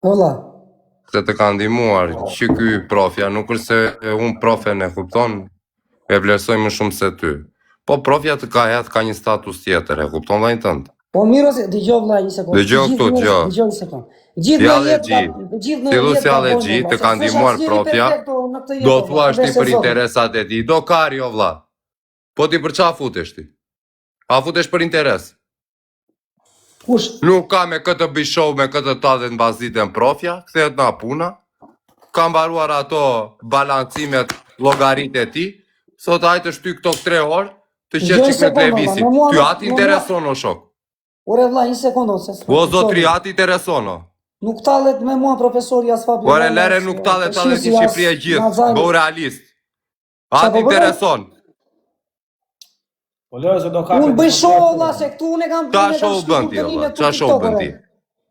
Valla. Se të ka ndihmuar që ky profja, nuk është se unë profen e kupton, e vlerësoj më shumë se ty. Po profja të ka jetë ka një status tjetër, e kupton vllajën tënd? Po mirë ose dëgjoj vllai një sekondë. Dëgjoj këtu, dëgjoj. Dëgjoj një sekondë. Gjithë në jetë, gjithë në jetë. Sjellë xhi të ka ndihmuar profja. Do thuash ti për interesat e tij, do kar jo vlla. Po ti për çfarë futesh ti? A futesh për interes? Kush? Nuk ka me këtë bëj show, me këtë tadet në bazitën profja, kthehet nga puna. Ka mbaruar ato balancimet, llogaritë e tij. Sot hajtë shty këto 3 orë të qetë çik me televizion. Ty atë intereson o shok. Ore vlla, një sekondë ose. O zotri, atë intereson o. Nuk tallet me mua profesori as Fabio. Ore lere nuk tallet në Shqipëri e gjithë, bëu realist. Atë intereson. Po lërë se do ka... Unë bëj show vlla se këtu unë kam... Qa show bën ti vlla, qa show bën ti?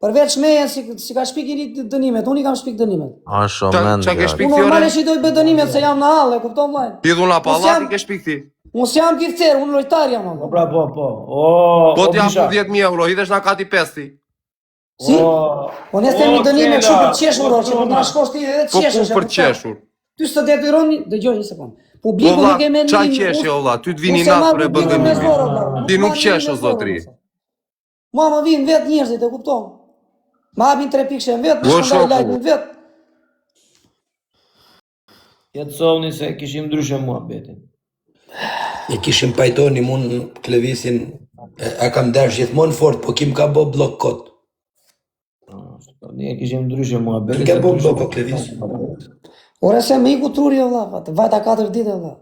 Përveç meje si ka shpik i dënimet, unë i kam shpik dënimet. A shumë Qa ke shpik ti Unë ore? normalisht i doj bë dënimet se jam në hall, e kupton vllai? Ti dhuna pallati ke shpik ti? Unë s'jam gifter, unë lojtar jam valla. Pra po. Po ti jam 10.000 euro, hidhesh na kati 5 ti. Si? Po ne themi dënime kështu për qeshur, që po na shkosh ti edhe qeshur. Po për qeshur. Ty s'të detyroni, dëgjoj një sekondë. Publiku nuk e mendon. Qa qeshje o vlla, ty të vini natë për e bën dënimin. Ti nuk qesh o zotri. Mua më vin vet njerëzit, e kupton? Ma hapin 3 pikëshe në vetë, më shkëndaj lajtë në vetë. Jetësovni se kishim ndryshe mua betin. E kishim pajtoni mund në Klevisin, e kam dersh gjithmonë fort, po kim ka bo blok kot. Ne kishim ndryshe mua betin. Ke bo blok o Klevis? Ore se me iku truri o vla, vajta 4 dite o vla.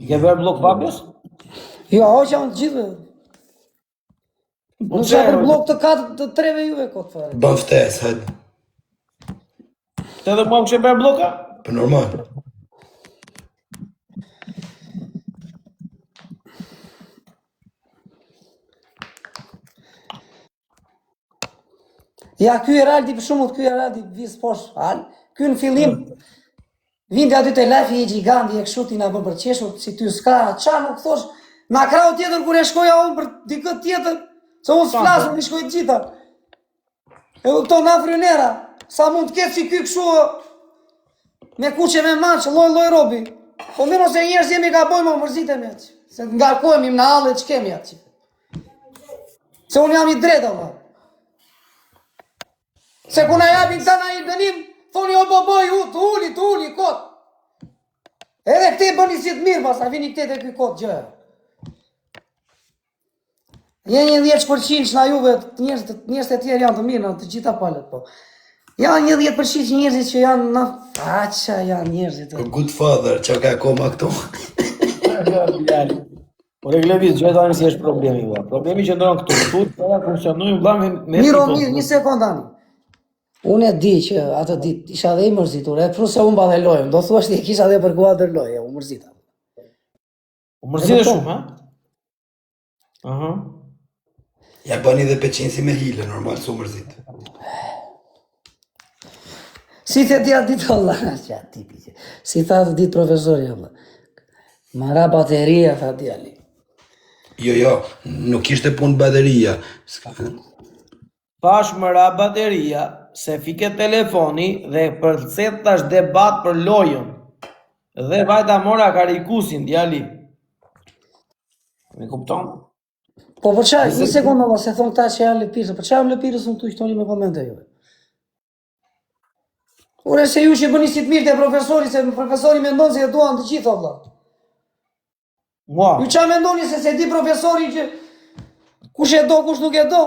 Ke verë blok Fabios? Jo, hoqa unë të gjithve. Nuk qa për blok të 3-ve juve këtë fare. Ban ftes, hajde. Të edhe mua kështë e bërë bloka? Për normal. Ja, ky e raldi për shumët, ky e raldi visë posh, ky në fillim, vindi aty të lajfi e gjiganti e kështu ti nga bë për qeshur, si ty s'ka, qa nuk thosh, na krau tjetër kur e shkoja unë për dikët tjetër, se unë s'flasëm, i shkoj të gjitha. E u këto nga frynera, sa mund të ketë si ky këshu, me kuqe me manqë, loj robi. Po miro se njerës jemi ka bojmë o mërzitemi atë, se nga kojmë im në halë që kemi atë. Se unë jam i drejta, vë. Se kuna japin të na i dënim, thoni o boboj, të uli, kot. Edhe këte bëni si të mirë, pas, a vini këte të këj kot gjë. Një 10% që na juve, njerës të tjerë janë të mirë, në të gjitha palet, po. Janë një 10% që njerëzit që janë në faqa, janë njerëzit. Good father, që ka koma këto? Por e Klevis, që e tani si është problemi, vla. Problemi që ndronë këtu, të funksionujnë, vla, me... Miro, një sekundani. Unë e di që atë dit isha dhe i mërzitur, e pru se unë ba dhe lojëm, do thua shti e kisha dhe për kuadër lojë, u mërzita. U mërzita shumë, ha? Aha. Ja bani dhe peqensi me hile, normal, su mërzit. Si të tja ditë, Allah, që tipi që, si tha të ditë profesori, Allah, mara bateria, tha djali. Jo, nuk ishte pun bateria. Pash mëra bateria, se fike telefoni dhe përcet tash debat për lojën. Dhe vajta mora karikusin, djali. Me kupton? Po për qaj, një sekundë, Allah, se thonë ta që janë lëpirës, për qaj më lëpirës unë të ishtoni me komente juve. Ure se ju që bëni si të mirë të profesori, se profesori me ndonë se e duan të gjitha, Allah. Mua. Ju qa me ndoni se di profesori që kush e do, kush nuk e do.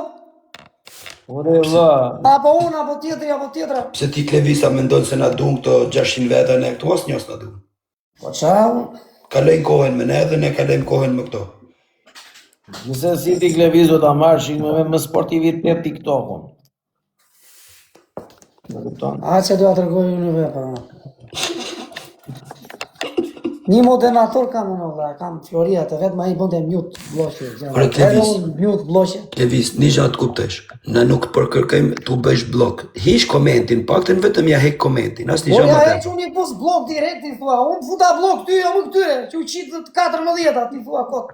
Ore vë. Apo unë, apo tjetra. Pse ti Klevisa me ndonë se na dunë këto 600 vetën e këtu, as njës na dunë. Po qa? Kalojnë kohen me ne dhe ne kalojnë kohen me këto. Nëse si ti Klevis do ta marrë shikme me sportivitet TikTok-un. Në kupton? A që do a tërgoj unë vepa. Një moderator kam unë vla, kam Floria të vetë ma i bënde mute bloqe. Ore Klevis, Mute bloqe. Klevis, një gjatë të kuptesh, na nuk përkërkojmë të bësh blok. Hish komentin, pakten vetëm ja hek komentin, as një gjatë Ja më e që unë i pus blok direkt, i thua, unë futa blok ty, jo më këtyre, që u qitë 14, i thua kot.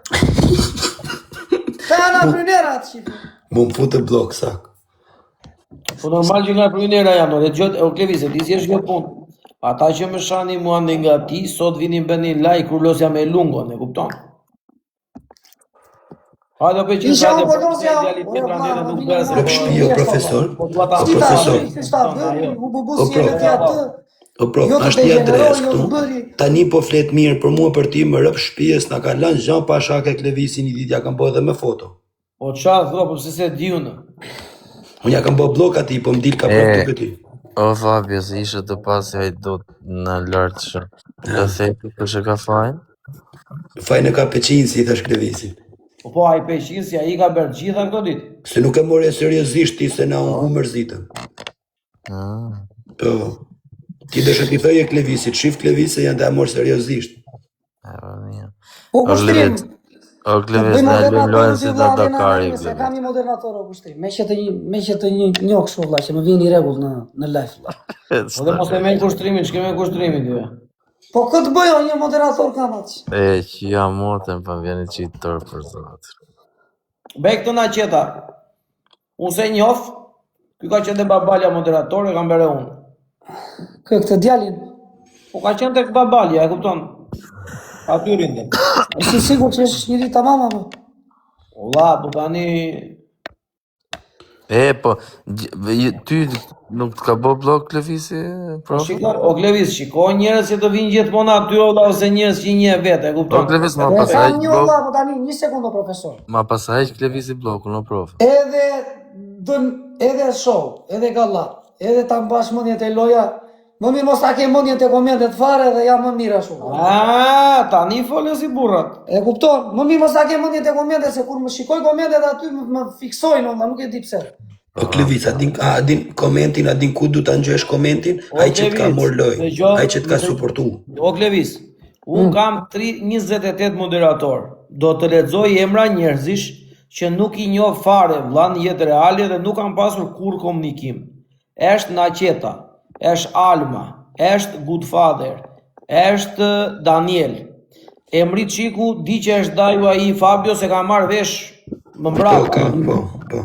Ta janë a prynera atë qitë. Mu më futë blok, sak. Po normal që nga prinera janë, dhe gjot o Klevis, ti si është kjo punë. Ata që më shani mua ndë nga ti, sot vinin bëni like kur losja me lungon, e kupton? Hajde pe që Isha hajde unë përnosja, Rëp shpio, profesor. O profesor. O prof, ashtë i adres këtu. Tani po flet mirë për mua për ti më rëp shpijes na ka lënë Gjan Pashake Klevisin i ditë ja kam bë edhe me foto. O qa thua, po pse se di unë? Unë ja kam bë blok ati, po më dil ka për të këti. O Fabio, se ishe të pasi a i do në lartë shë. Ka thejtë kështë ka fajnë? Fajnë e ka peqinë si i thash Klevisin. Po a i peqin si a i ka bërë gjitha këto ditë? Se nuk e more seriozisht ti se na unë mërzitëm. Po, ti dëshë t'i thëje Klevisit, shif Klevise janë të e morë seriozisht. Po kushtrim. O Klevis, në albim lojnë si të Dakari. Se kam një modernator o kushtrim. Me që të një kështu vlla, që më vjen i rregull në live vlla. Po dhe mos e me kushtrimin, që me kushtrimin ty. Po këtë bëjo një moderator kam atë. E, që jam motën, pa vjeni që i tërë për zotë. Bej këtë na qeta. Unë se njof, ky ka qenë dhe babalja moderator, e kam bere unë. Këtë djalin. Po ka qenë tek babalja, e kupton? Aty rinde. Si sigur që është njëri tamam apo? Olla, po tani... E, po, ty nuk të ka bo blok Klevisi, prof? O Klevis, shiko njerës që të vinë gjithmonë aty olla ose njerës që një vetë, e kupton? O Klevis, ma E pasaj kam një blok, valla, po tani një sekundë profesor. ma pasaj Klevisi blokun, o prof? Edhe show, edhe galla, edhe ta mbash mendjet e loja. Më mirë mos ta ke mendjet e komentet fare dhe jam më mirë ashtu. Tani folë si burrat. E kupton? Më mirë mos ta ke mendjet e komentet se kur më shikoj komentet aty më fiksojnë, unë nuk e di pse. O Klevis, a din komentin, a din ku du të ngjesh komentin, ai që t'ka mor loj, ai që t'ka suportu. O Klevis, unë kam 28 moderator. Do të lexoj emra njerëzish që nuk i njoh fare vlla në jetë reale dhe nuk kam pasur kur komunikim. Është Naqeta, është Alma, është Goodfather, është Daniel. Emri Qiku di që është daju ai Fabio se ka marrë vesh më mbrapa. Po.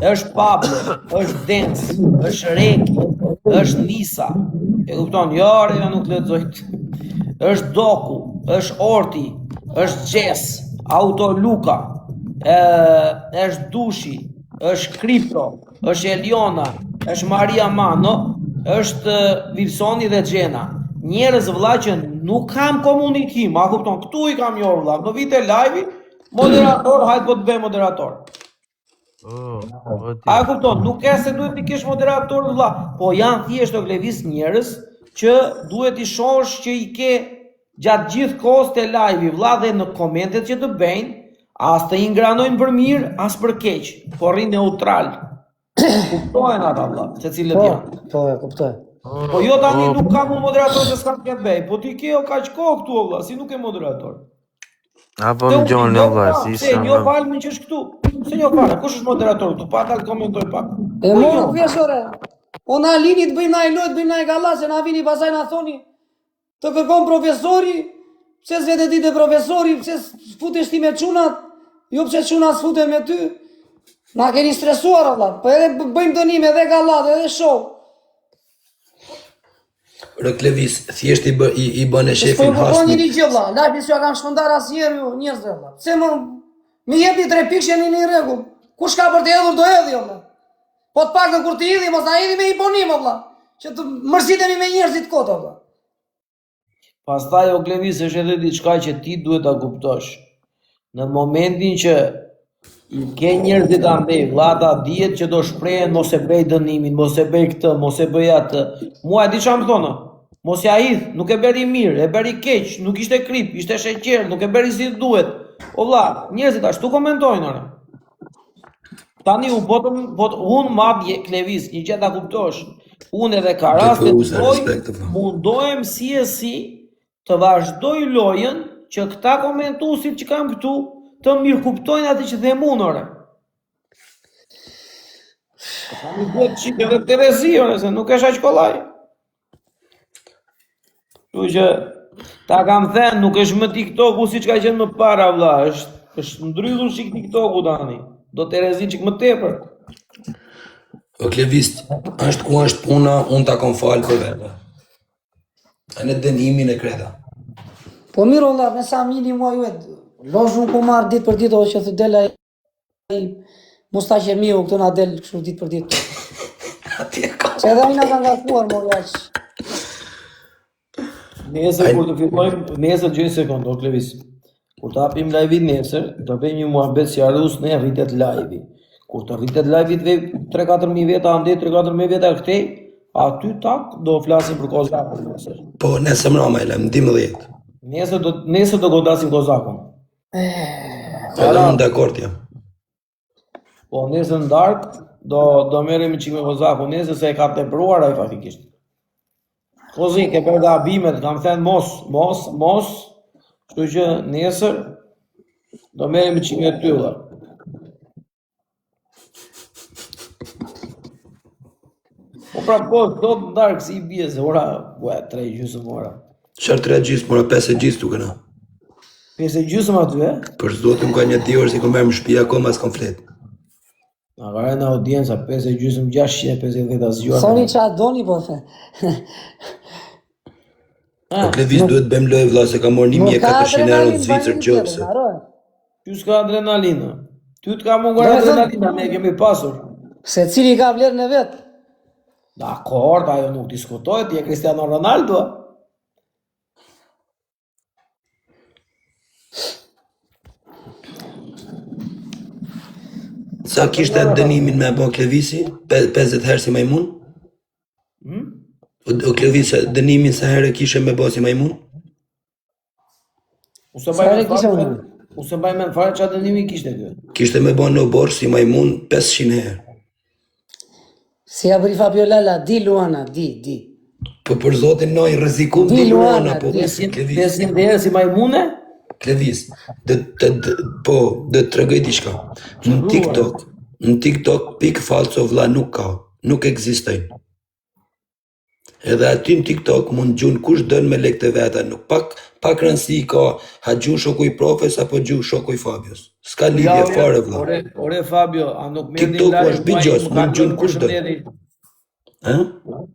Është Pablo, është Dens, është Reki, është Nisa. E kupton? Jo, ja nuk lexoj. Është Doku, është Orti, është Jess, Auto Luka, është Dushi, është Kripto, është Eliona, është Maria Mano, është Wilsoni dhe Gjena. Njerëz vëlla që nuk kam komunikim, a kupton? Këtu i kam njohur vëlla. Në vite live, moderator, hajtë po të bëj moderator. A kupton? Nuk e se duhet t'i kesh moderator vëlla, po janë thjesht o Klevis njerëz që duhet i shohësh që i ke gjatë gjithë kohës të live vëlla dhe në komentet që të bëjnë, as të ingranojnë për mirë, as për keq, po rrinë neutral. Kuptojnë ata vëlla, se cilët janë. Po, e kuptoj. Po jo tani nuk kam un moderator se s'kam këtë bëj, po ti ke o kaq kohë këtu vëlla, si nuk e moderator. Apo në gjonë në vëlla, si se një palmën që është këtu. Se një palmën, kush është moderator këtu? Pa ta komentoj pak. E mos profesore. Ona linit bëjnë ai lojt, bëjnë ai galla se na vini pasaj na thoni të kërkon profesori, pse s'vete ditë profesori, pse s'futesh ti me çunat, jo pse çunat s'futen me ty. Na keni stresuar vëlla, po edhe bëjmë dënime edhe gallat edhe show. Rë Klevis, thjesht i bën e shefin Po hasni. një gjë vëlla, lajmi s'ja kanë shpëndar asnjëherë ju njerëzve vëlla. Pse më jepni 3 pikë jeni në rregull. Kush ka për të hedhur do hedhë vëlla. Po të paktën kur të hidhi mos na hidhi me imponim vëlla. Që të mërzitemi me njerëzit kota vëlla. Pastaj o Klevis është edhe diçka që ti duhet ta kuptosh. Në momentin që i ke njerëzit andej, vllata dihet që do shprehen mos e bëj dënimin, mos e bëj këtë, mos e bëj atë. Mua e di çfarë më thonë. Mos ja hidh, nuk e bëri mirë, e bëri keq, nuk ishte krip, ishte sheqer, nuk e bëri si duhet. O vlla, njerëzit ashtu komentojnë ora. Tani unë madje Klevis, një gjë ta kuptosh. Unë edhe ka raste mundohem si e si të vazhdoj lojën që këta komentuesit që kam këtu të mirë kuptojnë atë që them unë ore. Tani duhet çik edhe Terezi ore, se nuk është aq kollaj. Kështu që ta kam thënë, nuk është më TikToku siç ka qenë më para vëlla, është ndrydhur çik TikToku tani. Do Terezi çik më tepër. O Klevist, është ku është puna, unë ta kom falë për vete. A në dënimin e kreta. Po mirë olla, me sa minimo ju e lozh nuk po marr ditë për ditë o që të del ai mustaqe miu këtu na del kështu ditë për ditë. Atje ka. Se edhe ai na ka ngakuar mo jaq. Nesër kur të fillojmë, nesër gjë një sekond, o Klevis. Kur të hapim live-in nesër, do bëjmë një muhabet si arus ne rritet live-i. Kur të rritet live-i të 3-4.000 veta ande, 3-4.000 veta këtej, aty tak do flasim për Kozakun nesër. Po, nesër mrama e lem, 12. Nesër do godasim Kozakun. Edhe unë dakord jam. Po nesër në darkë do merremi çik me Kozakun nesër se e ka tepruar ai faktikisht. Kozi ke për gabimet, kam thënë mos, kështu që nesër do merremi çik me ty valla. Po pra po, do të ndarë kësi i bje, se ora, 3:30 ora. Çfarë 3:30, mora 5:30 tu këna. 5:30 aty, e? Për zotin ka një 2 orë si kom bërë më shtëpi akoma s'kom flet. Na ka rënë audienca 5:30, 650 asgjë. Soni qa doni po the. Po Klevis duhet bëjmë lojë vlla se ka marrë 1400 euro në Zvicër gjopse. Ty s'ka adrenalinë. Ty t'ka mungur adrenalina, ne kemi pasur. Se cili ka vlerën e vet. Dakord, ajo nuk diskutohet, ti je Cristiano Ronaldo. Sa kishte dënimin me bo Klevisi? 50 herë si majmun? O Klevisi, dënimin sa herë kishe me bo si majmun? Unë se mbaj men fare çfarë dënimi kishte kjo. Kishte me bo në borë si majmun 500 herë. Si ja bëri Fabio Lala, di Luana, di. Po për zotin noj rrezikum di Luana, po Klevis. 500 herë si majmune? Klevis, dhe të tregoj diçka. Në TikTok pik falso vlla nuk ka, nuk ekzistojnë. Edhe aty në TikTok mund gjun kush dën me lekë të veta, nuk pak rëndësi ka ha gju shoku i profes apo gju shoku i Fabios. S'ka lidhje fare vlla. Ore Fabio, a nuk merr TikTok është bigjos, mund gjun kush dën.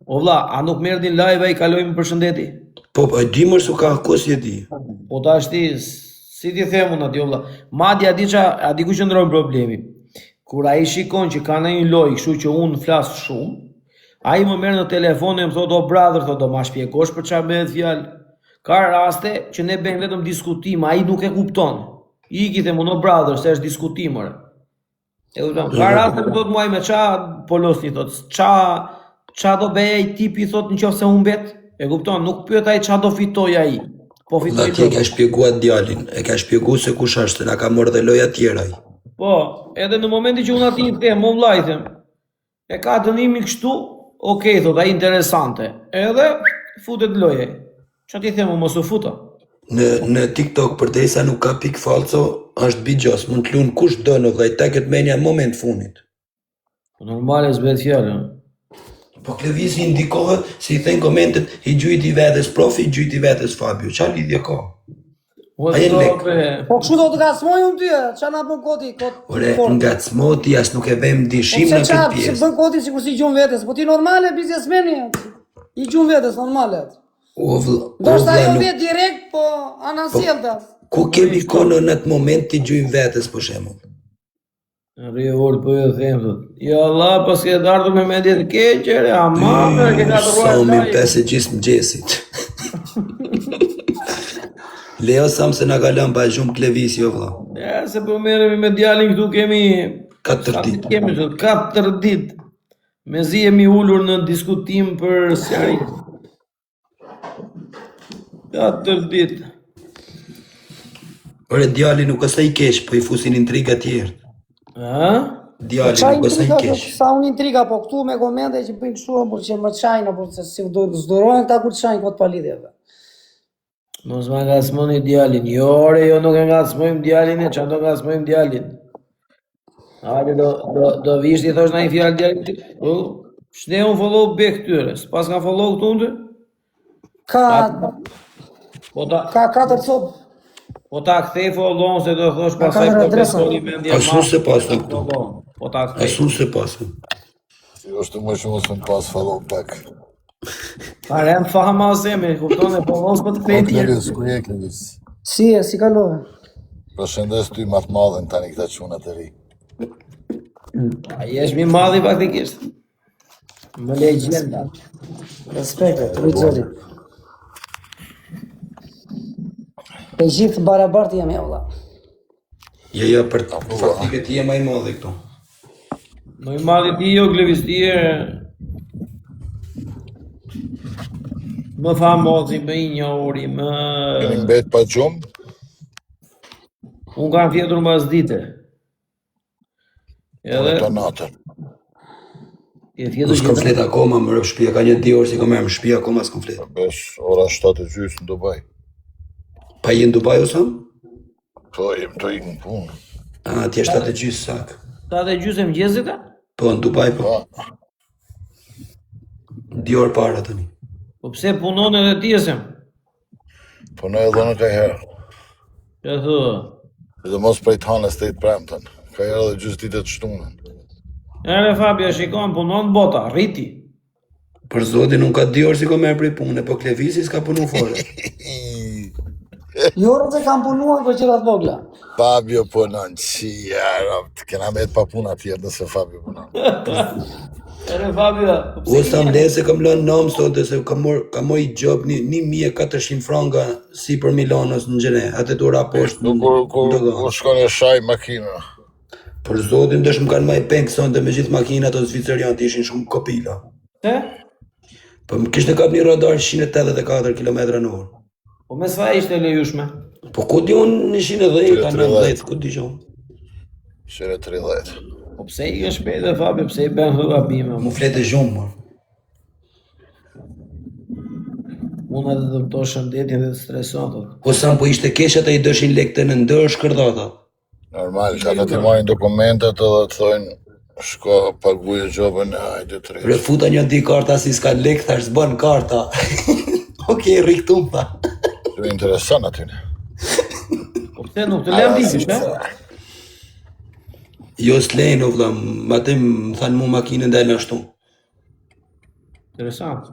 O vlla, a nuk merr din live ai kalojmë përshëndeti? Po, e di mërë su ka kos je di. Po ta shti, si ti them unë ati, o vlla. Madje a di ku qëndron problemi. Kur ai shikon që ka në një lojë, kështu që unë flas shumë, ai më merr në telefon e më thot, o brother, thot, do ma shpjegosh për çfarë bëhet fjalë. Ka raste që ne bëjmë vetëm diskutim, ai nuk e kupton. Iki them unë, o brother, se është diskutim, ore. E kupton. Ka raste që thot muaj me ça polosni, thot, ça do bëj ai tipi, thot, nëse humbet. E kupton, nuk pyet ai çfarë do fitoj ai. Po fitoj. Ti e ka shpjeguar djalin, e ka shpjeguar se kush është, na ka marrë dhe loja tjera ai. Po, edhe në momentin që unë ati i them, o vllai them, e ka dënimin kështu, okej, thot, ai interesante. Edhe futet loje. Çfarë ti them, mos u futa. Në TikTok përdesa nuk ka pik falso, është bigjos, mund të lun kush do në vllai tek të menja moment funit. Po normale s'bëhet fjalë. Po Klevisi ndikohet, si i thënë komentet, i gjujt i vetes profi, i gjujt i vetes Fabio. Qa lidhje ka? Po kështu do të ngacmoj unë ty, qa na bën koti? Ore, ngacmoti, as nuk e vem dishim në këtë pjesë. Se bën koti si kur si gjun vetes, po ti normale biznesmeni, i gjun vetes normale. Do shta jo vetë direkt, po anasjelda. Ku kemi kono në atë moment të gjujnë vetes, po shemull? Rivol, po ju them, thot. Ja Allah, pas ke dardu me medje të keqere, ama, ke ka të ruar Sa mi 5:30 mëngjesit. Leo sam se na ka lënë pa shumë Klevisi, jo vlla. Ja, se po merremi me djalin këtu kemi 4 ditë. Kemi 4 ditë. Mezi jemi ulur në diskutim për seri. 4 ditë. Ore, djali nuk është i keq, po i fusin intriga tjerë. Djali nuk është i keq. Sa unë intriga, po këtu me komente që bëjnë shumë, por që më qajnë, por që si zdorojnë këta kur qajnë këtë palidhjeve. Mos ma ngacmoni djalin. Jo, ore, jo nuk e ngacmojmë djalin e që do ngacmojmë djalin. Hajde, do visht i thosh na i fjallë djalin. Shne unë follow back këtyre, s'pas ka follow këtu ndë? Ka 4 copë. Po ta kthej follow se do thosh pasaj po besoni mendja ma. Asu se pasën këtu. Po ta kthej. Asu se pasën. Si është më shumë se më pas follow back. Fare më fama zemi, kupton e po mos po të O kreti. Klevis, ku je Klevis? Si kalove? Përshëndes ty më të madhen tani këta çunat e ri. A jesh mi madhi faktikisht. Më legjenda. Respekte, të rritëzori. E gjithë barabartë jam e valla. Ja, për faktike ti je më i madhi këtu. Më i madhi ti jo Klevis ti je më famozi, më i njohuri, Keni më... mbet pa gjumë? Unë kam fjetur mbas dite. Edhe, Të natën. e Nuk fjetur s'kom gjithë. flet akoma, më rëp shtëpia, ka një 2 orë si kom merë më shtëpia, akoma s'kom flet. Besh ora 7:30 në Dubai. Pa je në Dubai ose? Po, jem të ikë në punë. A, ti është 7:30 sak. Ta dhe gjysë mëngjesit ka? Po, në Dubai, po. Po, 2 orë para tani. Po pse punon edhe ti esem? punoj edhe në ka herë. Që thua? Dhe mos prej të hanës të i të premtën. Ka herë edhe gjysë ditët shtunën. Ere Fabio, shikon, punon bota, rriti. Për zotin, unë ka 2 orë si kom merë prej punë, po Klevisi s'ka punu fore. Jo rëtë kam punuar për qërat vogla. Fabio punon, qia, kena met pa puna tjerë nëse Fabio punon. Ere Fabio, po pse O sa më se kam lënë nëmë sote se kam moj job 1.400 franka si për Milanos në gjene, atë të ora poshtë Ku shkon e shaj makina. Për zotin dësh më kanë maj pengë sonte me gjithë makinat o Zvicerian të ishin shumë kopila. Te? Po më kishte kap një radar 184 km/h. Po me sa ishte lejushme? Po ku di unë në 110, 90, ku di që unë. Shere 30. Po pse i ke shpejt e Fabio, pse i bën hëga bime? Mu flete gjumë, mor. Unë edhe të këto shëndetin dhe të streson. O sa po ishte kesha të i dëshin lekte në ndërë shkërdata. Normal, ata ti marrin dokumentat edhe të thojnë shko paguje gjobën e hajde të Re futa një di karta si s'ka lek, thash s'bën karta. Okej, riktum tha. Të interesan aty ne. Po pse nuk të lem dikish, me? Jo s'lejnë, o vla, ma te më thanë mu makinën dhe në ashtu. Interesant.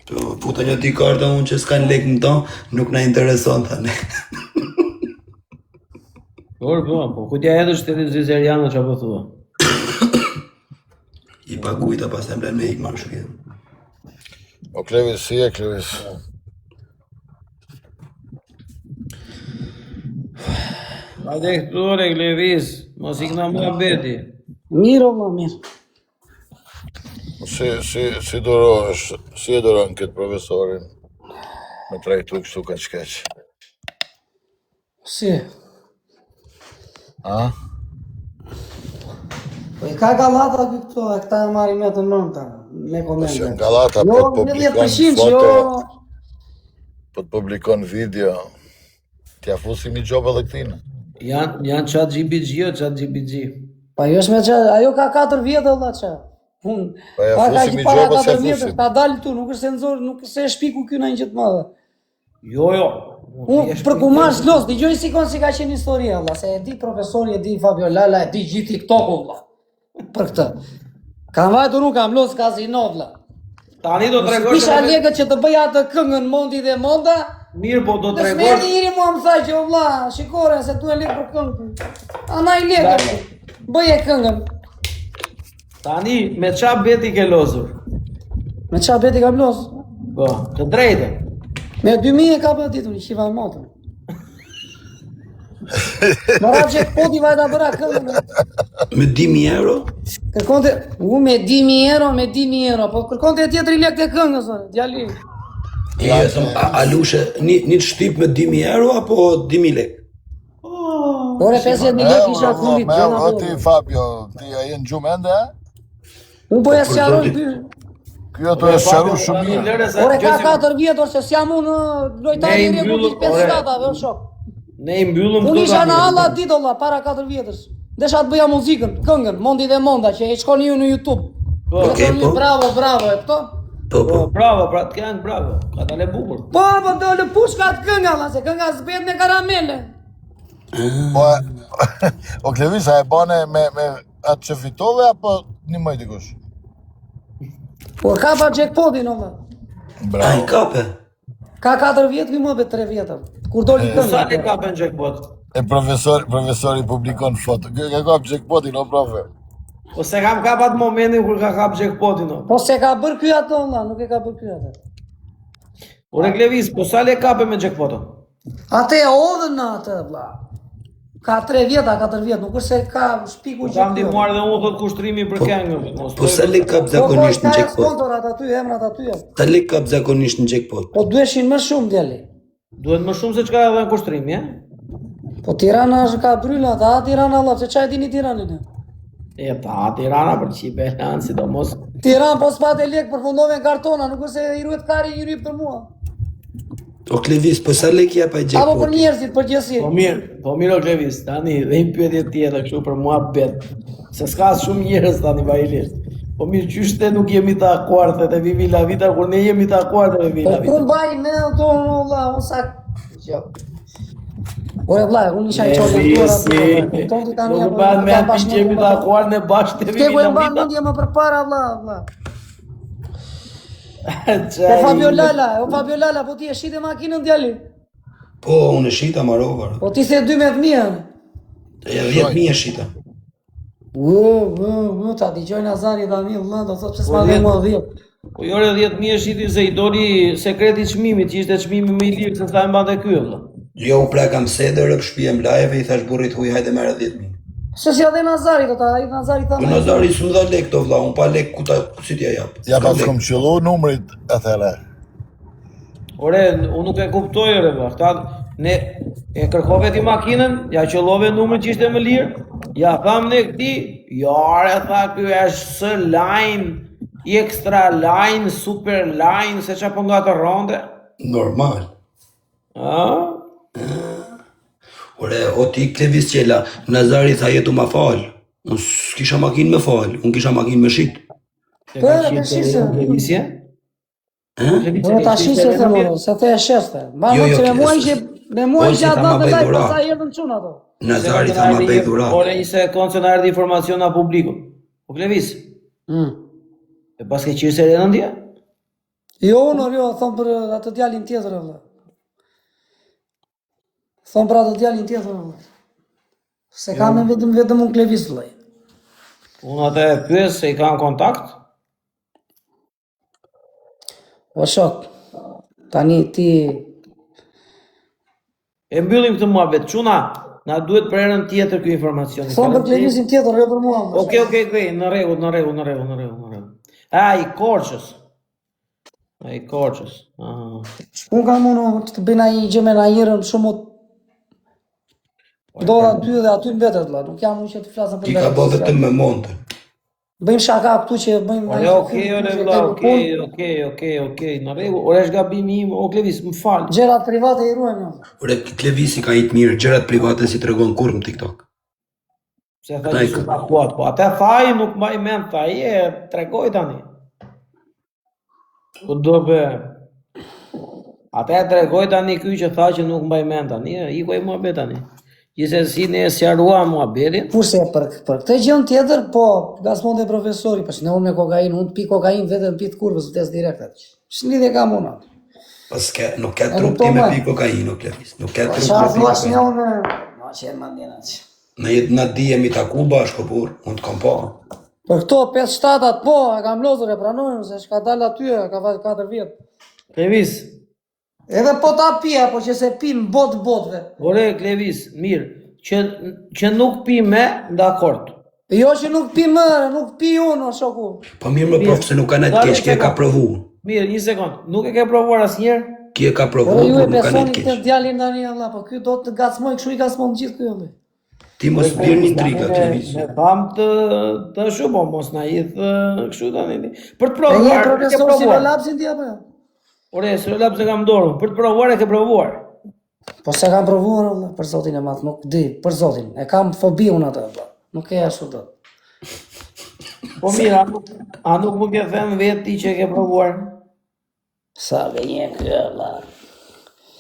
Po, futa një di karta unë që s'ka lek në ta, nuk na intereson, thane. Po kujtja edhe shtetit Zvicerianë që apo thua? I pakujta pas e mblen me ikë marrë shkjet. O Klevis, si e Klevis? Pa dhe këtore, Klevis, mos i këna mua beti. Mirë o valla, mirë. Si durohesh, si e duron këtë profesorin me trajtu kështu ka qkeq? Si? A? Po i ka galata këto, e këta e marri me të mënta, me Që komente. nga lata po Jo, të publikon 10% foto, jo. po të publikon video, t'ja fusim i gjobë edhe këtina. Janë qatë GBG o qatë GBG. Pa jo është me që, ajo ka 4 vjetë valla që. Unë, Pa ja ka fusim që i para gjobë se 4 vjetë, fusim. ka dalë tu, nuk është se nëzorë, nuk është se e shpiku kjo në një gjithë madhe. Jo. Unë, për ku marrë s'los, di gjoj si konë si ka qenë historia, valla, se e di profesori, e di Fabio Lala, e di gjithë TikTok-u, valla. Për këtë. Kam vajtur unë, kam los kazino, valla. Tani do të tregosh Isha legët që të bëja të këngën Mondi dhe Monda, mirë, po do të në tregosh. smerdi njëri mua më tha që o vlla, shikore se tu e legë për këngën. Ana i legë, bëje këngën. Tani me qa beti ke lozur? Me qa beti kam los? Po, të drejtën. Me 2000 e ka për ditur, i shiva matën. Më ra që poti vajta bëra këngën. Me 10.000 euro? Kërkonte, me 10.000 euro, po kërkonte e tjetëri lek të këngës, djali. A lushe një shtyp me 10.000 euro apo 10.000 lek? Ore 50.000 lek isha fundit, Me gjena o ti Fabio, ti a jenë gjumë ende, e? Unë po ja sjaroj ty. Kjo të e sharu shumë mirë. Ore ka 4 vjetë, ose s'jam unë lojtari i regullit 5 shkatave, o shok. Ne i mbyllëm Unë isha në tani. alla didolla, para 4 vjetës. Desha të bëja muzikën, këngën, Mondi dhe Monda, që e shkoni ju në YouTube. Okej, po. Bravo, e këto. Po, Po, bravo, pra të këngë, bravo. Ka tale bukur. Po, dole pushka të kënga, la, se kënga zbet me karamele. Po, o Klevisa e bane me atë që fitove, apo një mëj dikush? Po ka pa jackpotin olla. A i Bravo. kape? Ka 4 vjet ky më be 3 vjet. Kur doli Sa le këngë. kapen jackpot? E profesori publikon foto. Ka kap jackpotin, o profe. Po se kam kapat momentin kur ka kap jackpotin o. Po se ka bër ky ato olla, nuk e ka bër ky ato. Ore Klevis, po sa le kape me jackpotin? Atë e odhën në atë vlla. Ka 3 vjeta, 4 vjet, nuk është se ka shpiku Kam ndihmuar dhe unë thot kushtrimi për këngën. Mos Po sa lek kap zakonisht në jackpot? sponsorat aty, emrat aty. Sa lek kap zakonisht në jackpot? Po duheshin më shumë djali. Duhet më shumë se çka edhe në kushtrim, ja? Po Tirana është ka brylla, ta Tirana Allah, se çaj dini Tiranën. E ta Tirana për qipe lanë, sidomos. Tiranë po s'pate lek përfundove në kartona, nuk është se i ruhet kari një ryp për mua. O Klevis, po sa lek jep ai Apo për jackpot? njerëzit për gjësi. Po mirë o Klevis, tani dhe një pyetje tjetër kështu për mua bet. Se s'ka shumë njerëz tani vajlisht. Po mirë qyshte nuk jemi të akuartet e Vivi La Vita, kur ne jemi të akuartet e Vivi Po La ku Vita. mbaj me ato, valla, unë sa... Jo. Ore vlla, unë isha i qolë të Nevisi, nuk bëhet me atë që jemi të akuar në bashkë të Ke Vivi ku e La mba Vita. mendje më përpara, vlla. Qaj, O Fabio Lala, po ti e shite makinën djali. Po, unë e shita marova. Po ti se 12.000. Ja 10.000 e shita. Ta dëgjoj Nazari dhe mi vëlla, do thotë pse s'ma dhe mua 10. Po jore 10.000 e shiti se i doli sekreti çmimit, që ishte çmimi më i lirë se sa e mbante ky vëlla. Jo, u pra kam seder në shtëpi em live i thash burrit huaj hajde merr 10.000. Se si edhe Nazari, do ta ai Nazari Po tha. Nazari s'm dha lek to vlla, un pa lek ku ta si t'ja jap. Ja pas kom qëllu numrit atëre. Ore, unë nuk e kuptoj ore vëlla. Këta ne e kërkove ti makinën, ja qëllove numrin që ishte më lirë. Ja tham ne këti, jare tha ky është S-line, extra line, super line, se qa po nga të ronde. Normal. A? Ore, o ti Klevis qela, Nazari tha jetu ma fal. Unë s'kisha makinë me fal, unë kisha makinë me shit. E Po, ka e qitë peshisë. Klevisje? Po ta shise se më, se the e sheste. Mbaj Jo, mend jo, se me mua kjo ishte s'është. me mua Oj, ishte si atë tha ma në bëj live, dhura. pastaj erdhën çun ato. Nazari tha ma bëj dhura. Ore, një sekundë se na erdhi informaciona publiku. Po Klevis, e pas ke qirë se rëndje? Jo, jo, thon për atë djalin tjetër vëlla. Thon për atë djalin tjetër vëlla. Se kam me vetëm un Klevis vëllai. Unë atë e pyes se i kanë kontakt? O shok, tani ti... E mbyllim këtë muhabet. Çuna, na duhet për herën tjetër ky informacion. Thon për Klevisin tjetër, jo për mua. vëlla. Okej, në rregull. I Korçës. Ai Korçës. Ah. Unë kam unë të bëjnë ai gjë me na njërën shumë do aty dhe aty mbetet vëlla, nuk jam unë që të flasë për Ti ka bë vetëm me monte. Bëjmë shaka këtu që bëjmë... Ore, ore vëlla, okej, në rregull. Ore është gabimi im, o Klevis, më fal. Gjërat private i ruajmë. jo. Ore, Klevisi ka një të mirë, gjërat private si tregon kurrë në TikTok. Se tha që s'ka kuat, po atë thaj, nuk mbaj mend, thaj e tregoj tani. Ku do be? Atë e tregoj tani ky që tha që nuk mbaj mend tani, ikoj muhabet tani. Gjithsesi ne e sqaruam muhabetin. Kurse për këtë gjën tjetër, po, gasmonte profesori, po ne unë me kokainë, unë pi kokainë vetëm pi të kurvës, vdes direkt atë. Ç'lidhje kam unë atë? Pas nuk ka trup ti me pi kokainë, Klevis. Nuk ka trup Çfarë me pi thua kokainë. ne unë? Ma qenë mandjen atë. Na jetë na di jemi taku bashkë burr, unë të kam pa. Për këto 5-7 po, e kam lozur e pranojmë, se shka dalë aty, ka vaj 4 vjet. Klevis, Edhe po ta pia, po që se pim botëve. ore Klevis, mirë, që nuk pi me, dakord. Jo që nuk pi mërë, nuk pi unë, o shoku. Po mirë më prof se nuk kanë atë keq, kje ka provu. Mirë, një sekond, nuk e ke provuar asnjëherë? Kje ka provu, Po ju e por nuk kanë besoni atë këtë keq. djalin tani Allah, po ky do të gacmoj, kështu i gacmon gjithë ky vëllai. Ti mos bjerë një triga, Klevis. Me tham të shumë, po mos na i kështu tani. Për të E një provuar, ke profesor si provuar. relapsin ti apo jo? Ore, së lap se kam dorën, për të provuar e ke provuar. Po se kam provuar Allah, për zotin e madh, nuk di, për zotin. E kam fobi unë atë Allah. Nuk e ashtu do. Po mirë, a nuk më ke thënë vetë ti që e ke provuar? Sa gënje ky Allah.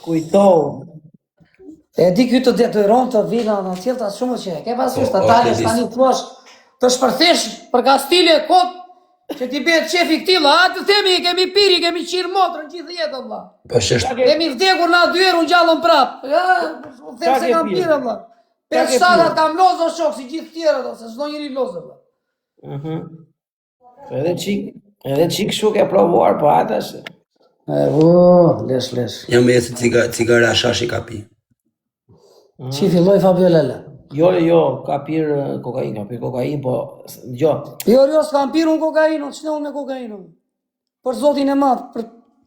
Kujto. E di ky të detyron të vina në tjelta shumë që e ke pasysh Po, të o, talësh Klevis. tani thuash të shpërthesh për Kastile kot Që ti bëhet qefi këtilla, atë themi i kemi piri, kemi qirë motrën gjithë jetën, valla. Po shesh, Kemi vdekur na 2 herë, unë gjallën prapë. Ja, u them se kam pirë, valla. 5-7 kam lozë shok, si gjithë tjerët, se s'do njëri lozë, valla. Edhe çik kështu ke provuar, po atash. Lesh. jam me jesë cigara shashi ka pi. Që filloj Fabiola. Jo, ka pirë kokainë, po jo. Jo, s'kam pirë unë kokainë, që në unë me kokainë. Për zotin e madh,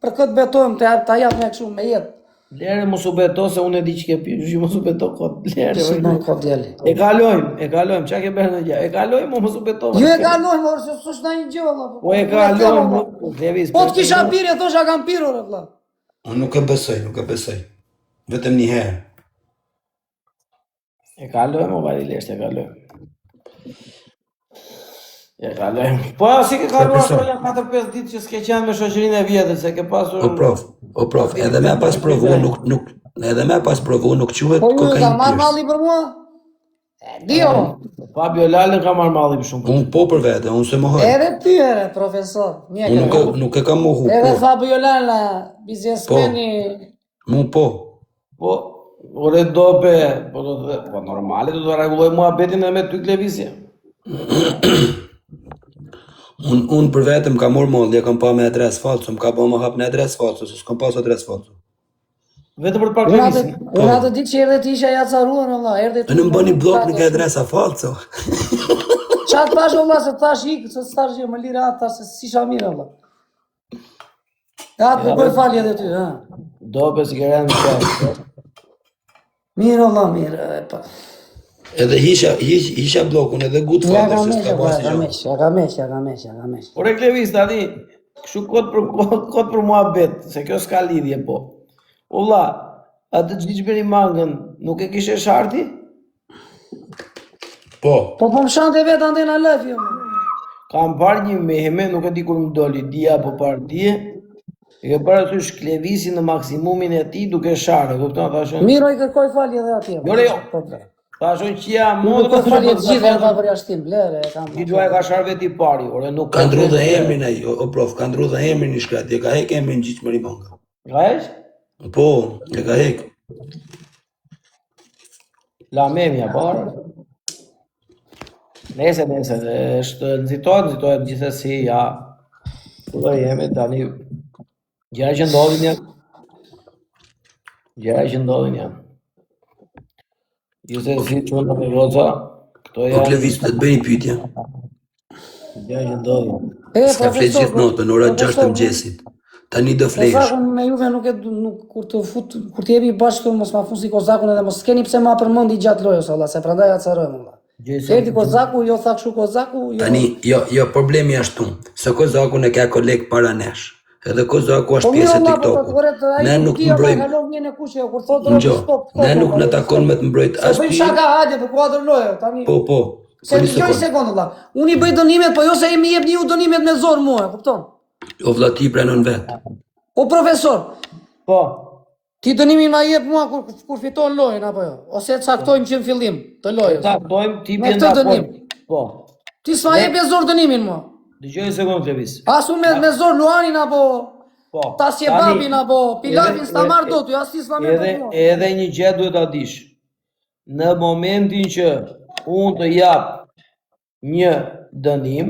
për këtë betojmë, ta jap me kështu me jetë. Lere mos u beto se unë e di që ke pirë, që mos u beto kot. Lere. Si më kot djali. E kalojmë, çka ke bërë në gjë? E kalojmë, mos u beto. Jo e kalojmë, or se s'është ndonjë gjë valla. Po e kalojmë, Levis. Po të kisha pirë, thosha kam pirë ore valla. Unë nuk e besoj. Vetëm një herë. E kalojmë, o varilesh, e kalojmë. Po, si ke kaluar ato janë 4-5 ditë që s'ke qenë me shoqërinë e vjetër, se ke pasur... O prof, edhe me pas provu nuk quhet Po ju ka kokainë marrë pirës. malli për mua? Dio. Fabio Lalën ka marrë malli për shumë. Unë po për vete, unë se mohoj. Edhe ty ere, profesor. Unë nuk e kam mohu, Edhe po. Fabiola, biznesmeni. Mu po. Po, ore dope, po normale, do të rregulloj muhabetin edhe me ty Klevisje. Unë për vetëm kam morë molli, e kam pa me adres falso, më ka bo më hap në adres falso, se s'kam pas adres falso. Vetëm për të parë Klevisin. Unë atë ditë që erdhe ti isha jacaruar, valla, erdhe Në më bëni blok në ka adresa falso. Qa të thash, valla, se thash ikë, se thash që më lirë atë, thash se si shamira, valla. Atë më bëj falje dhe ty, ha. Dope si kërën në qërë. Mirë, valla, mirë, e pa. Edhe hisha blokun edhe gut Ja falë, ka se mesh, s'ka pas i ja ka mesh. Ore Klevis, tani, kështu kod për muhabet, se kjo s'ka lidhje, po. Ulla, atë gjishberi mangën, nuk e kishe sharti? Po, Po më shante vetë ande në lëf, jo. Kam parë një mehme, nuk e di kur më doli, dia po parë dje, e ke parë aty Klevisin në maksimumin e ti duke sharë, kupton, thashën? Miro i kërkoj falje dhe atje. Jo. Thashën që ja Nuk modë kërkoj falje të gjithë, e ka për jashtim, blere, e kam. Ti duaj ka sharë veti pari, ore nuk ka ndru dhe emrin ai, o prof, ka ndru dhe emrin i shkrati, e ka hek emrin gjith mëri manga. Ka eq? Po, e ka hek. La memja, parë. Nese, është nëzitohet gjithësi, ja. Kudo jemi, tani, gjera që ndodhin janë. Ju se si që në me roza, këto Po janë... Klevis, të të bëj një pyetje. Gjera që ndodhin. S'ka flet gjithë notën, ora 6 të mëgjesit. Tani do flesh. Kozakun me juve kur të fut, kur të jepi bashkë mos ma fusi Kozakun edhe mos keni pse ma përmendi gjatë lojës, valla, se prandaj acarojmë, valla. Erdi Kozaku, jo tha kështu Kozaku, jo. Tani, jo, problemi ashtu, se Kozakun e ka koleg para nesh. Edhe Kozaku është pjesë e TikTokut. Ne nuk mbrojmë. Ne nuk në takon me të mbrojt as pi. Se bëjmë shaka hajde për kuadrë lojë, tani. Po. Se një sekundë, valla. Unë i bëj dënimet, po jo se mi jep një dënimet me zorë mua, kupton? O vlla ti pranon vetë. O profesor. Po. Ti dënimin ma jep mua kur fiton lojën apo jo? Ose caktojmë që në fillim të lojës. Caktojmë ti me këtë dënim. Po. Ti s'ma jep e zorë dënimin mua. Dëgjoj një sekundë Klevis. Asu me zorë Luanin apo po. Tasje Babin apo Pilavin s'ta marrë do t'ju, as ti s'ma me mua. Edhe një gjë duhet ta dish. Në momentin që unë të jap një dënim,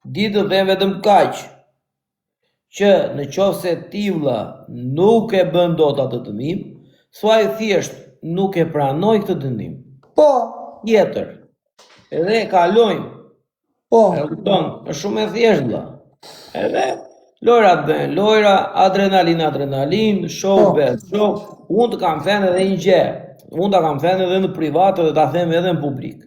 di të them vetëm kaq, që në qoftë se ti vlla nuk e bën dot atë dënim, thuaj thjesht nuk e pranoj këtë dënim. Po. Tjetër. Edhe e kalojmë. Po. E kupton, është shumë e thjeshtë vlla. Edhe lojrat bën, lojra, adrenalin, show, show. Unë të kam thënë edhe një gjë. Unë ta kam thënë edhe në privat dhe ta them edhe në publik.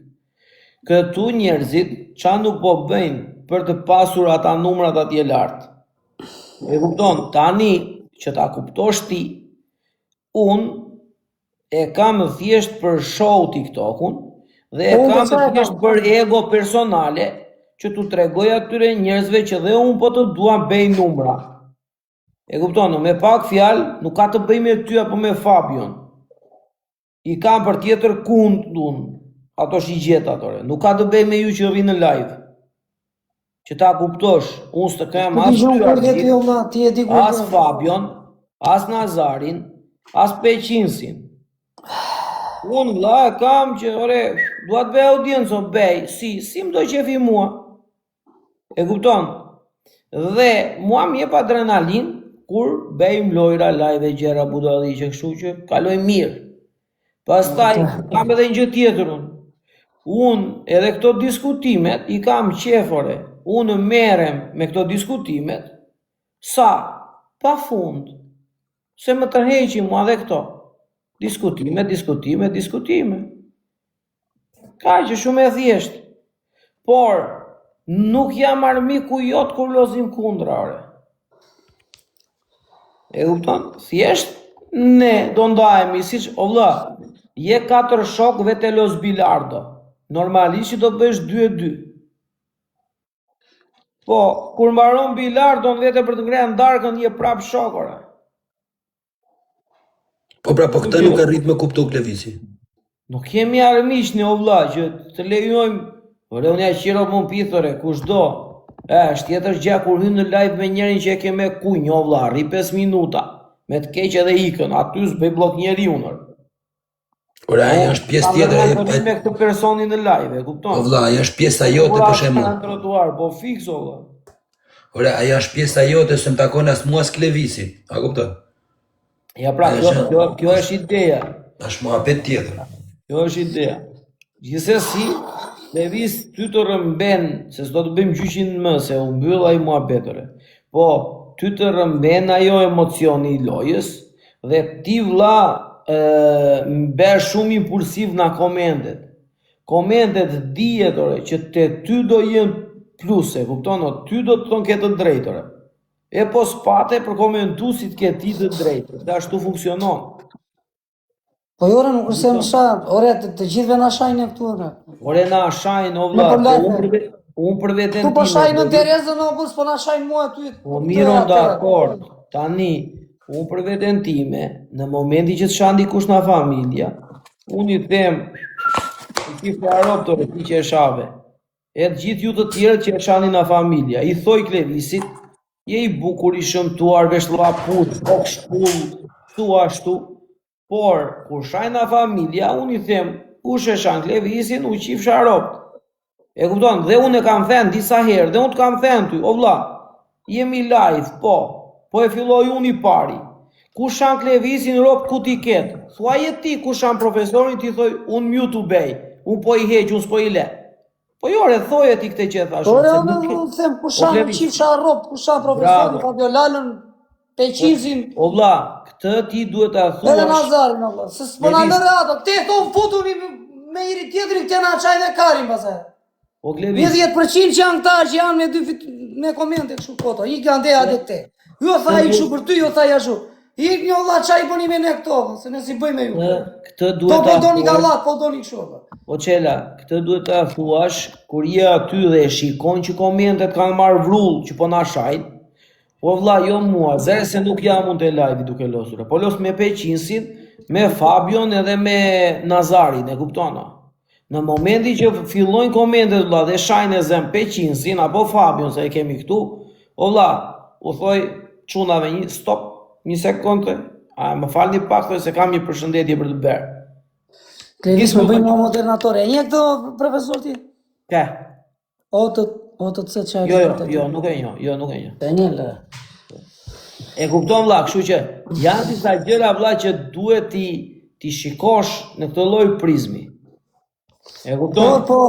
Këtu njerëzit çan nuk po bëjnë për të pasur ata numrat atje lart. E kupton, tani që ta kuptosh ti, unë e kam thjesht për show TikTokun dhe e kam thjesht për ego personale që tu tregoj atyre njerëzve që dhe unë po të duam bëj numra. E kupton, me pak fjalë nuk ka të bëj me ty apo me Fabion. I kam për tjetër kund unë, ato shigjet atore. Nuk ka të bëj me ju që vinë në live. që ta kuptosh, unë s'të kem Ti as gjon dy kur vetë Ardit, jo vlla, ti e di kur. as Fabion, as Nazarin, as Peqinsin. Unë vlla e kam që, ore, dua të bëj audiencë, bej, si më do qefi mua. E kupton? Dhe mua më jep adrenalin kur bëjmë lojra, live e gjera budalliqe, kështu që kaloj mirë. Pastaj kam edhe një gjë tjetër unë. Unë edhe këto diskutimet i kam qefore. Unë merrem me këto diskutimet sa pa fund. Se më tërheqin mua dhe këto. Diskutime. Ka që shumë e thjeshtë. Por nuk jam armiku jot kur lozim kundra, ore. E kupton? Thjesht ne do ndajemi siç o vlla, je 4 shok vetë los bilardo. Normalisht që do bësh 2-2. Po, kur mbaron bilardon vetë për të ngrënë darkën je prap shok, ore. Po pra, po këta nuk arrit me kuptu Klevisi. Nuk kemi armiq në o vlla që të lejojmë, ore unë ja qiro më pithore, kushdo. Është tjetër gjë kur hyn në live me njërin që e ke me kunj, o vlla, rri 5 minuta, me të keq edhe ikën, aty s'bëj blok njeriu. Ore, aja është pjesë tjetër, me këtë personin në live, e kupton? po vlla, aja është pjesa jote për shembull. Në trotuar, po fiks o vlla. Ore, aja është pjesa jote se më takon as mua as Klevisit, a kupton? Ja pra, kjo është ideja. Është muhabet tjetër. Kjo është ideja. Gjithsesi, Klevis ty të rëmben, se s'do të bëjmë gjyqin më, se u mbyll ai muhabetore. Po, ty të rëmben ajo emocioni i lojës, dhe ti vlla mbesh shumë impulsiv nga komentet. Komentet dijetore që te ty do jenë pluse, kupton? Ty do të thonë ke të drejtore. E po s'pate për komentuesit ke ti të drejtë. Dhe ashtu funksionon. Po ore nuk është se më shajnë, ore të gjithve na shajnë këtu ore. Ore na shajnë o vlla, unë për veten time. Tu po shajnë në Terezën o bus, po na shajnë mua ty. Po mirë dakord. Tani, unë për veten time, në momenti që të shan dikush nga familja, unë i them, ti flarop të ti që e shave. E të gjithë ju të tjerë që e shani nga familja, i thoj Klevisit, je i bukur i shëmtuar, vesh llapur, ok shpull, këtu ashtu. Por, kur shajnë nga familja, unë i them, kush e shan Klevisin, u qif sharop. E kupton, dhe unë e kam thënë disa herë, dhe unë të kam thënë ty, o vlla, jemi live, po e filloj unë i pari. Ku shan Klevisin rop ku ti ketë? Thua je ti ku shan profesorin, ti thoj, unë mju të bej, unë po i heq, unë s'po i le. Po jore, thoje ti këtë që e thashë. Ore, unë them, ku shan qif shan rop, ku shan profesorin, Fabiolalën, Peqinsin. O vlla, këtë ti duhet ta thuash. Edhe Nazarin, o vlla, se s'po na lërë ato, te thonë futuni me njëri tjetrin, këte na qaj dhe karin, pasaj. O Klevis. 10% që janë këta që janë me komente kështu foto, i kanë dhe adhe këte. Jo tha i kështu për ty, jo tha i ashtu. Ik një Allah qaj bëni me ne këto, se ne si bëjmë ju. Këtë duhet ta thuash. Po doni ka Allah, po doni kështu. O qela, këtë duhet ta thuash, kur je aty dhe shikon që komentet kanë marrë vrull që po na shajnë. O vlla, jo mua, zere se nuk jam unë të live duke losur. Po los me Peqinsin, me Fabion edhe me Nazarin, e kuptona. Në momenti që fillojnë komentet vlla dhe shajnë e zem Peqinsin apo Fabion se e kemi këtu, o vlla, u thoj çunave një stop, një sekondë, më falni pak se kam një përshëndetje për të bërë. Klevis më bëjmë nga modernatore, e një këto profesor ti? Ke? O të të që Jo, nuk e një. E një lë. E kupton vlla, kështu që janë disa gjëra vlla që duhet ti shikosh në këtë lloj prizmi. E kupton? Po,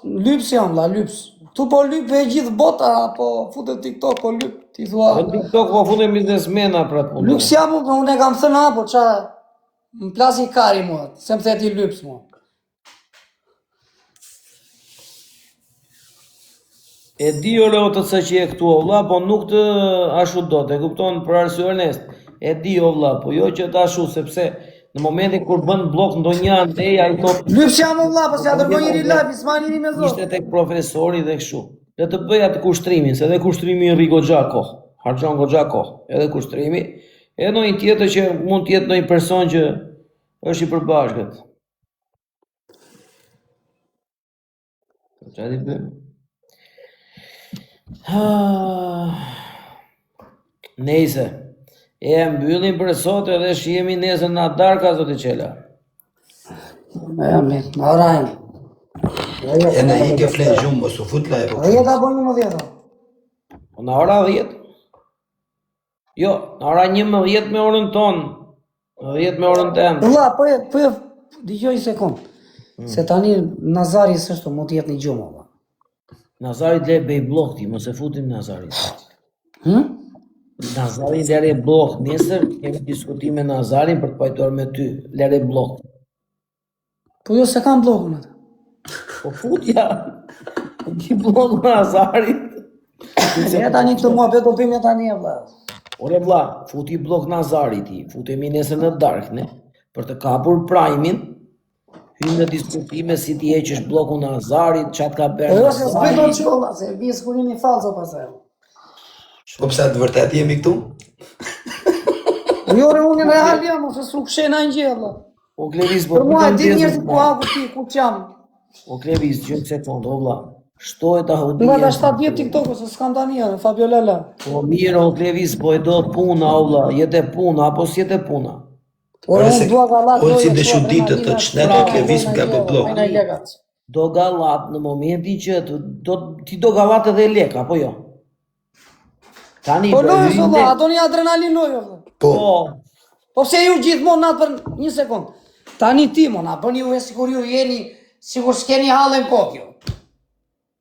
lyps janë vlla, lyps. Tu po lyp e gjithë bota, po futet TikTok, po lyp, ti thua. Po TikTok po futen biznesmena për atë punë. Lyps jam, unë e kam thënë apo qa, më plasi kari mua, se më theti lyps mua. E di o leo të që je këtu o vlla, po nuk të ashtu do të, e kupton për arsye onest. E di o vlla, po jo që të ashtu, sepse në momentin kur bën blok ndonjë andej ai thot lyps jam o vlla, po s'ja dërgoj njëri live, s'ma njëri me zot. Ishte tek profesori dhe kështu. Le të bëj atë kushtrimin, se edhe kushtrimi rri goxha kohë, harxhon goxha kohë, edhe kushtrimi, edhe ndonjë tjetër që mund të jetë ndonjë person që është i përbashkët. Çfarë di bëjmë? Nejse. E mbyllim për sot edhe shihemi nesër në darka zoti Qela. Mirë, orajnë. E në i ke flenë gjumë, mos u fut live. Dhe jeta bojnë më dhjetë. Po në ora 10. Jo, në ora 11 me orën tonë. 10 me orën temë. Vëlla, po e dëgjoj një sekund. Se tani Nazari s'është mund të jetë një gjumë. vëlla. Nazarit le bej blok ti, mos e futim Nazarit. Hm? Nazarin lere blok. Nesër kemi diskutime Nazarin për të pajtuar me ty. Lere blok. Po jo se kam blokun atë. Po futja. Ti blok Nazarit. E tani këtë mua vetë do bëjmë tani e vëlla. Ore vlla, futi blok Nazarit ti. Futemi nesër në dark, ne. Për të kapur Prime-in, hymë në diskutime si ti heqësh blokun Nazarit, çat ka bërë. Po jo se s'bëj do çkolla, se bie skurimi falso pastaj. Po pse të vërtet jemi këtu? Jo, unë në real jam, ose s'u kshena në gjë vëlla. O Klevis, po Për mua të di njerëz ndjesë, ku haku ti, ku jam. O Klevis, gjë sekond, o vlla. Shtoj ta hudi. Nga ta 7 TikTok ose s'kam tani edhe Fabio Lala. Po mirë, o Klevis, po e do puna, o vlla. Jetë puna, apo s'jetë puna. Ora unë dua gallat. Unë si dëshu ditë të çnetë Klevis nga po blok. Do gallat në momentin që ti do gallat edhe lek, apo jo? Tani Po lojë vëlla, ato një adrenalin lojë vëlla. Po, Po pse ju gjithmonë natë për një sekond. Tani ti mona, bëni ju e sikur ju jeni, sikur s'keni hallën kokë ju.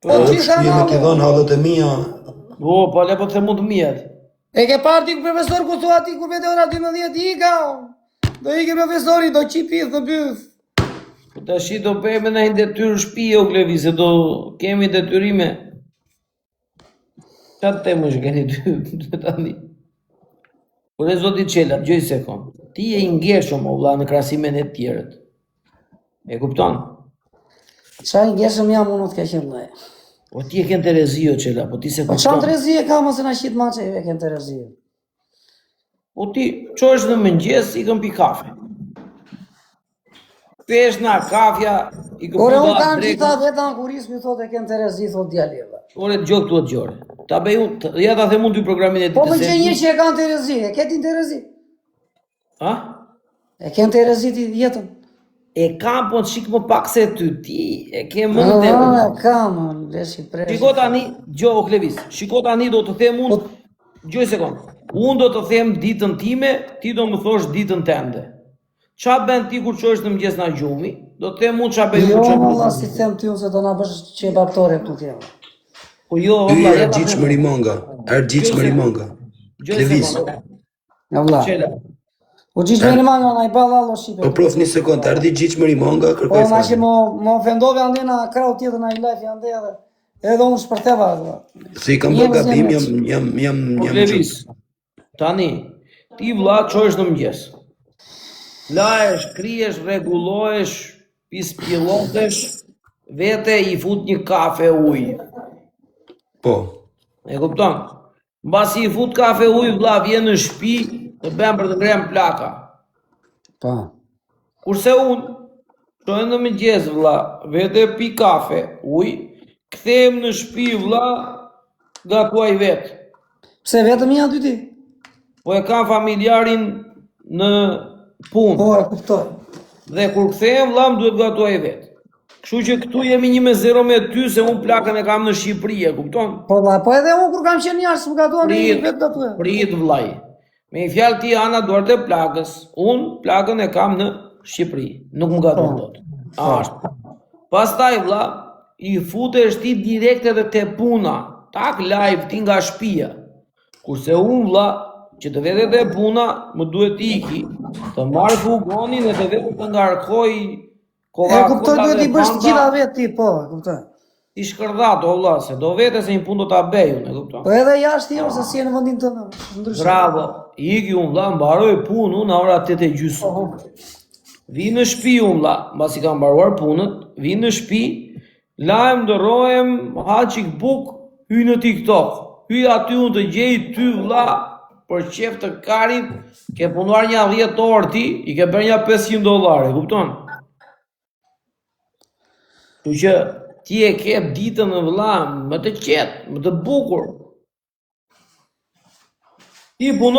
Po gjithë shpije me ke dhënë halët e mia. O, po le po të mund mjet. E ke parë ti profesor ku thua ti kur vete ora 12 i ka. Do i ke profesori, do qipith, do byth. Po tash do bëjmë në një detyrë shtëpi o Klevis, se do kemi detyrime. Çfarë temë që keni ty tani? Po le zoti Qela, gjoj sekond. Ti je i ngjeshëm o vlla në krahasim me të tjerët. E kupton? Qa i gjeshëm jam unë të keqen dhe. Po ti e kënë Terezi o Qela, po ti se Po qanë të rezi e ka mëse na shqit maqe e kënë të rezi. Po ti qosh në mëngjes i këm pi kafe. Pesh na kafja i këm Ore pi unë da kanë drejkën. gjitha vetë ankuris mi thot e kënë të rezi, thot djali dhe. Ore të gjok të gjore. Ta bëj unë, ja ta them unë ty programin e Po ditës. më që një që e kanë të rezi, e ketin të rezi. Ha? E kënë të rezi ti jetën. E kam po shik më pak se ti e ke mund të Kam, leshi presh. Shiko tani, gjo o Klevis, shiko tani do të them unë, gjoj sekond, unë do të them ditën time, ti do më thosh ditën tende. Qa bën ti kur qosh në mëngjes na gjumi, do të them unë qa bëj Jo, unë qa valla bëj. si them ty unë se do na bësh që baktore këtu tjera. Po jo, Ky valla, Ergjiç Mërimonga. Ergjiç Mërimonga. gjoj Klevis. sekond. Ja valla. Qela, U gjish me një manga na i balla allo shqipe. Po prof një sekond, Ergjiç Mërimonga Po kërkoj na që falje. më ofendove ande na krau tjetër na i live ande edhe unë shpërtheva atë. Se i kam bërë gabim, jam po Klevis, tani, ti vlla qosh në mëngjes. Lahesh, krijesh, rregullohesh, pispillotesh, vete i fut një kafe ujë. Po. E kupton? Mbasi i fut kafe ujë, vlla vjen në shtëpi, të bën për të ngrem plaka. Po. Kurse unë, shojnë në mëngjes, vlla, vete pi kafe ujë, kthehem në shtëpi, vlla, gatuaj vetë. Pse vetëm janë dy ti? Po e kam familjarin në punë. Po e kuptoj. Dhe kur kthehem, vlla, më duhet gatuaj vetë. Kështu që këtu jemi 1-0 me ty, se unë plakën e kam në Shqipëri, e kupton? Po valla, po edhe unë kur kam qenë jashtë më gatuar me Prit, vetë do të. prit vllai. Me i fjalë ti ana duart e plakës, unë plakën e kam në Shqipëri, nuk më gaton dot. Ashtu. Pastaj vlla, i futesh ti direkt edhe te puna, tak live ti nga shtëpia. Kurse unë vlla, që të vete te puna, më duhet iki, të marr fugonin e të vete të ngarkoj E kuptoj duhet i bësh të gjitha vetë ti, po, e kuptoj. Ti shkërdhat o vlla, se do vete se një punë do ta bëj unë, e kupton? Po edhe jashtë jo se si në vendin tënd. Ndryshe. Bravo, iki unë vlla, mbaroj punën në ora 8:30. Vi në shtëpi unë vlla, mbasi kam mbaruar punën, vi në shtëpi, lajm ndorohem, ha çik buk, hyj në TikTok. Hyj aty unë të gjej ty vlla, për qef të karit, ke punuar një 10 orë ti, i ke bërë një $500, e kupton? Kështu që ti e ke ditën në vëlla, më të qetë, më të bukur. Ti punon